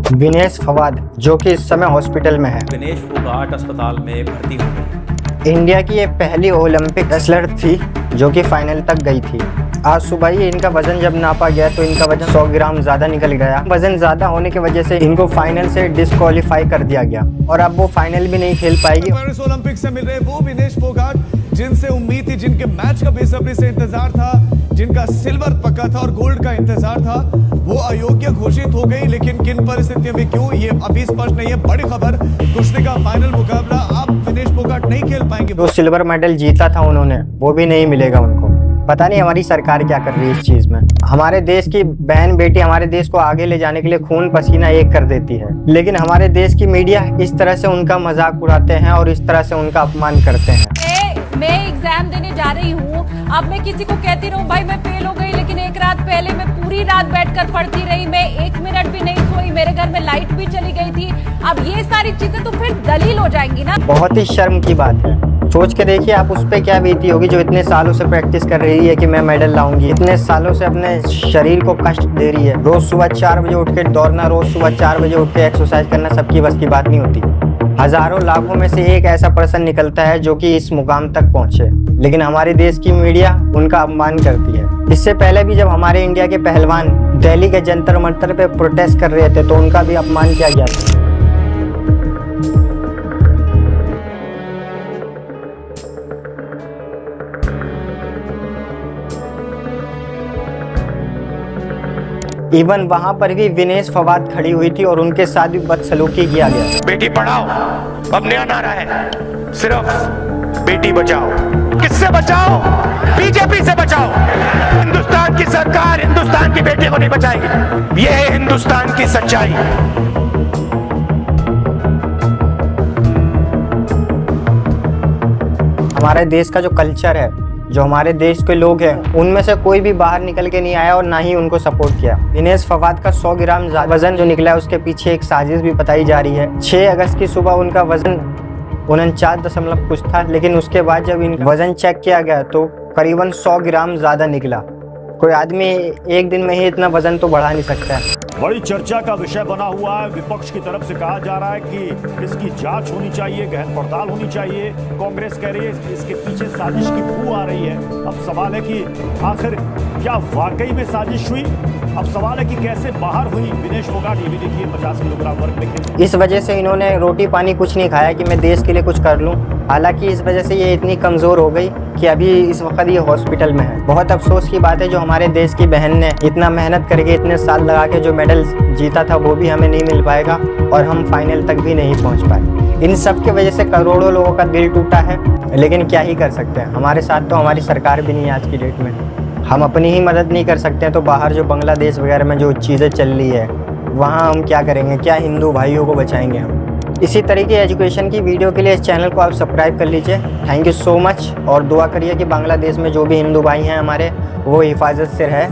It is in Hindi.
विनेश फवाद, जो कि इस समय हॉस्पिटल में है। विनेश फोगाट अस्पताल में भर्ती हो गए। इंडिया की ये पहली ओलंपिक रेसलर थी जो कि फाइनल तक गई थी। आज सुबह ही इनका वजन जब नापा गया तो इनका वजन 100 ग्राम ज्यादा निकल गया। वजन ज्यादा होने की वजह से इनको फाइनल से डिस्क्वालीफाई कर दिया गया और अब वो फाइनल भी नहीं खेल पाएगी। पेरिस ओलंपिक से मिल रहे वो विनेश फोगाट जिनसे उम्मीद थी, जिनके मैच का बेसब्री से इंतजार था, जिनका सिल्वर पक्का था और गोल्ड का इंतजार था, वो अयोग्य घोषित हो गई। लेकिन किन परिस्थितियों में क्यों, ये अभी स्पष्ट नहीं है। बड़ी खबर, कुश्ती का फाइनल मुकाबला अब विनेश फोगाट नहीं खेल पाएंगे। जो सिल्वर मेडल जीता था उन्होंने, वो भी नहीं मिलेगा उनको। पता नहीं हमारी सरकार क्या कर रही है इस चीज में। हमारे देश की बहन बेटी हमारे देश को आगे ले जाने के लिए खून पसीना एक कर देती है, लेकिन हमारे देश की मीडिया इस तरह से उनका मजाक उड़ाते हैं और इस तरह से उनका अपमान करते हैं। मैं एग्जाम देने जा रही हूँ, अब मैं किसी को कहती रहूँ भाई मैं फेल हो गई, लेकिन एक रात पहले मैं पूरी रात बैठकर पढ़ती रही, मैं 1 मिनट भी नहीं सोई, मेरे घर में लाइट भी चली गई थी। अब ये सारी चीजें तो फिर दलील हो जाएंगी ना। बहुत ही शर्म की बात है। सोच के देखिए आप उस पर क्या बीती होगी जो इतने सालों से प्रैक्टिस कर रही है कि मैं मेडल लाऊंगी, इतने सालों से अपने शरीर को कष्ट दे रही है। रोज सुबह 4 बजे उठ के दौड़ना, रोज सुबह 4 बजे उठ के एक्सरसाइज करना सबकी बस की बात नहीं होती। हजारों लाखों में से एक ऐसा पर्सन निकलता है जो कि इस मुकाम तक पहुंचे, लेकिन हमारे देश की मीडिया उनका अपमान करती है। इससे पहले भी जब हमारे इंडिया के पहलवान दिल्ली के जंतर मंतर पे प्रोटेस्ट कर रहे थे तो उनका भी अपमान किया गया था। इवन वहां पर भी विनेश फवाद खड़ी हुई थी और उनके साथ भी बदसलूकी किया गया। बेटी पढ़ाओ अब नया नारा है, सिर्फ बेटी बचाओ। किससे बचाओ? बीजेपी से बचाओ। हिंदुस्तान की सरकार हिंदुस्तान की बेटी को नहीं बचाएगी, यह है हिंदुस्तान की सच्चाई। हमारे देश का जो कल्चर है, जो हमारे देश के लोग हैं, उनमें से कोई भी बाहर निकल के नहीं आया और ना ही उनको सपोर्ट किया। विनेश फवाद का 100 ग्राम वजन जो निकला है उसके पीछे एक साजिश भी बताई जा रही है। 6 अगस्त की सुबह उनका वजन 49 कुछ था, लेकिन उसके बाद जब इनका वजन चेक किया गया तो करीबन 100 ग्राम ज्यादा निकला। कोई आदमी एक दिन में ही इतना वजन तो बढ़ा नहीं सकता है। बड़ी चर्चा का विषय बना हुआ है। विपक्ष की तरफ से कहा जा रहा है कि इसकी जांच होनी चाहिए, गहन पड़ताल होनी चाहिए। कांग्रेस कह रही है इसके पीछे साजिश की बू आ रही है। अब सवाल है कि आखिर क्या वाकई में साजिश हुई? अब सवाल है कि कैसे बाहर हुई विनेश फोगाट। ये भी देखिए 50 किलोग्राम वर्ग में इस वजह से इन्होंने रोटी पानी कुछ नहीं खाया कि मैं देश के लिए कुछ कर लूं। हालांकि इस वजह से ये इतनी कमजोर हो गई कि अभी इस वक्त ये हॉस्पिटल में है। बहुत अफसोस की बात है, जो हमारे देश की बहन ने इतना मेहनत करके इतने साल लगा के जो मेडल जीता था वो भी हमें नहीं मिल पाएगा और हम फाइनल तक भी नहीं पहुंच पाए। इन सब की वजह से करोड़ों लोगों का दिल टूटा है, लेकिन क्या ही कर सकते हैं। हमारे साथ तो हमारी सरकार भी नहीं है आज की डेट में। हम अपनी ही मदद नहीं कर सकते हैं तो बाहर जो बांग्लादेश वगैरह में जो चीज़ें चल रही है वहाँ हम क्या करेंगे? क्या हिंदू भाइयों को बचाएंगे हम? इसी तरीके एजुकेशन की वीडियो के लिए इस चैनल को आप सब्सक्राइब कर लीजिए। थैंक यू सो मच और दुआ करिए कि बांग्लादेश में जो भी हिंदू भाई हैं हमारे, वो हिफाजत से रहे।